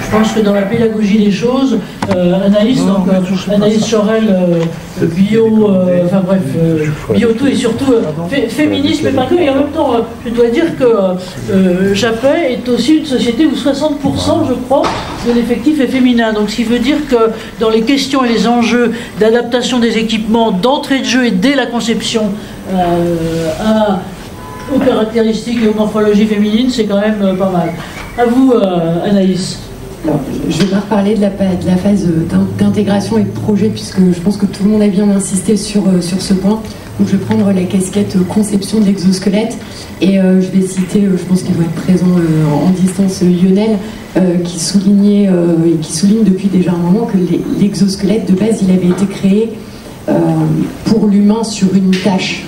je pense que dans la pédagogie des choses, Anaïs, Anaïs Chorel, bio, enfin bref, bio tout et surtout féministe, mais pas que, et en même temps, je dois dire que Japet est aussi une société où 60%, je crois, de l'effectif est féminin. Donc, ce qui veut dire que dans les questions et les enjeux d'adaptation des équipements, d'entrée de jeu et dès la conception aux caractéristiques et aux morphologies féminines, c'est quand même pas mal. À vous, Anaïs. Alors, je vais pas reparler de la phase d'intégration et de projet, puisque je pense que tout le monde a bien insisté sur ce point. Donc, je vais prendre la casquette conception de l'exosquelette et je vais citer, je pense qu'il doit être présent en distance, Lionel, qui souligne depuis déjà un moment que l'exosquelette de base, il avait été créé pour l'humain sur une tâche,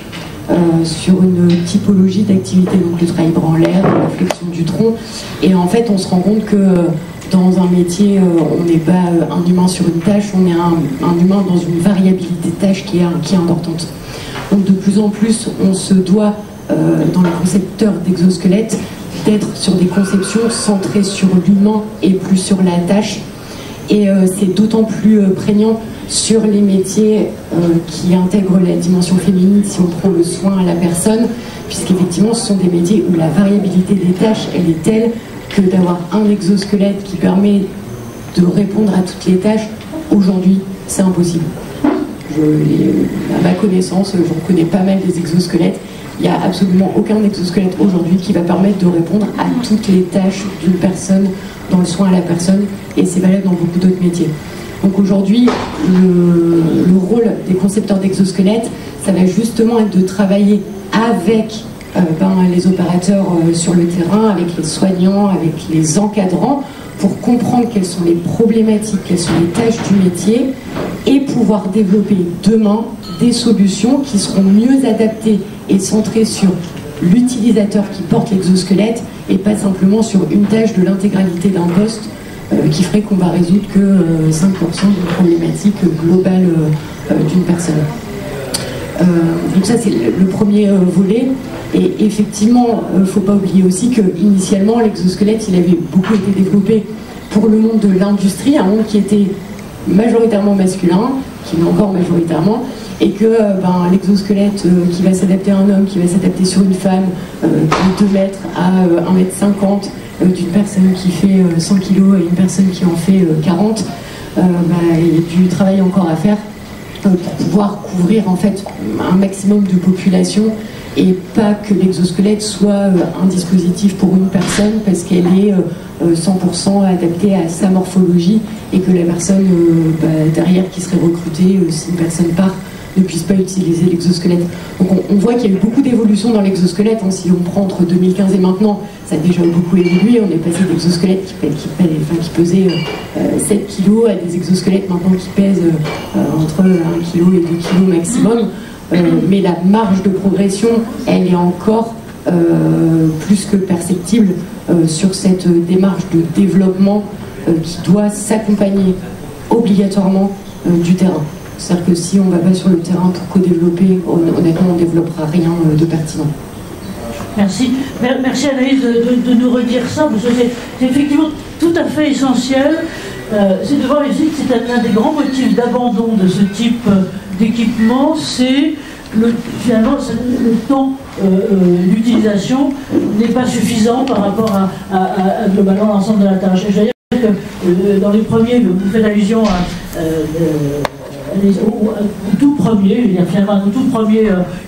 sur une typologie d'activité, donc le travail branlaire, la flexion du tronc. Et en fait, on se rend compte que dans un métier, on n'est pas un humain sur une tâche, on est un humain dans une variabilité de tâches qui est importante. Donc de plus en plus, on se doit, dans les concepteurs d'exosquelettes, d'être sur des conceptions centrées sur l'humain et plus sur la tâche. Et c'est d'autant plus prégnant sur les métiers qui intègrent la dimension féminine, si on prend le soin à la personne, puisqu'effectivement, ce sont des métiers où la variabilité des tâches, elle est telle que d'avoir un exosquelette qui permet de répondre à toutes les tâches, aujourd'hui, c'est impossible. À ma connaissance, j'en connais pas mal des exosquelettes. Il n'y a absolument aucun exosquelette aujourd'hui qui va permettre de répondre à toutes les tâches d'une personne dans le soin à la personne, et c'est valable dans beaucoup d'autres métiers. Donc aujourd'hui, le rôle des concepteurs d'exosquelettes, ça va justement être de travailler avec les opérateurs sur le terrain, avec les soignants, avec les encadrants, pour comprendre quelles sont les problématiques, quelles sont les tâches du métier, et pouvoir développer demain des solutions qui seront mieux adaptées et centrées sur l'utilisateur qui porte l'exosquelette et pas simplement sur une tâche de l'intégralité d'un poste qui ferait qu'on va résoudre que 5% d'une problématique globale d'une personne. Donc ça, c'est le premier volet. Et effectivement, il ne faut pas oublier aussi qu'initialement, l'exosquelette, il avait beaucoup été développé pour le monde de l'industrie, un monde qui était majoritairement masculin, qui l'est encore majoritairement, et que l'exosquelette qui va s'adapter à un homme, qui va s'adapter sur une femme, de 2 mètres à 1,50 m, d'une personne qui fait 100 kg à une personne qui en fait 40, il y a du travail encore à faire pour pouvoir couvrir en fait un maximum de population, et pas que l'exosquelette soit un dispositif pour une personne parce qu'elle est 100% adaptée à sa morphologie, et que la personne derrière qui serait recrutée, si une personne part, ne puisse pas utiliser l'exosquelette. Donc on voit qu'il y a eu beaucoup d'évolution dans l'exosquelette. Si on prend entre 2015 et maintenant, ça a déjà beaucoup évolué. On est passé d'exosquelettes qui pesaient 7 kg à des exosquelettes maintenant qui pèsent entre 1 kg et 2 kg maximum. Mais la marge de progression, elle est encore plus que perceptible sur cette démarche de développement qui doit s'accompagner obligatoirement du terrain. C'est-à-dire que si on ne va pas sur le terrain pour co-développer, honnêtement, on ne développera rien de pertinent. Merci. Merci Anaïs de nous redire ça, parce que c'est effectivement tout à fait essentiel. C'est de voir ici que c'est un des grands motifs d'abandon de ce type d'équipement, c'est finalement le temps d'utilisation n'est pas suffisant par rapport à globalement l'ensemble de la tâche. Et je veux dire que dans les premiers, vous faites allusion au tout premier, finalement, au tout premier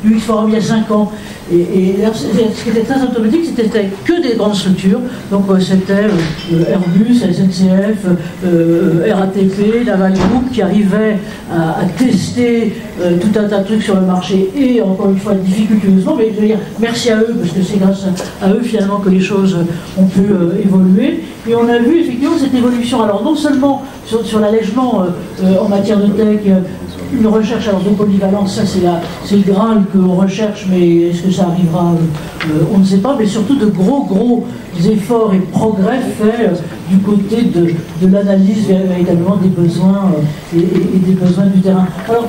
UX Forum il y a 5 ans. Et ce qui était très automatique, c'était que des grandes structures. Donc c'était Airbus, SNCF, RATP, Naval Group qui arrivaient à tester tout un tas de trucs sur le marché, et encore une fois difficultueusement, mais je veux dire merci à eux, parce que c'est grâce à eux finalement que les choses ont pu évoluer. Et on a vu effectivement cette évolution, alors non seulement sur l'allègement en matière de tech, une recherche alors de polyvalence, ça c'est le Graal qu'on recherche, mais est-ce que ça arrivera, on ne sait pas, mais surtout de gros efforts et progrès faits du côté de l'analyse véritablement des besoins et des besoins du terrain. Alors,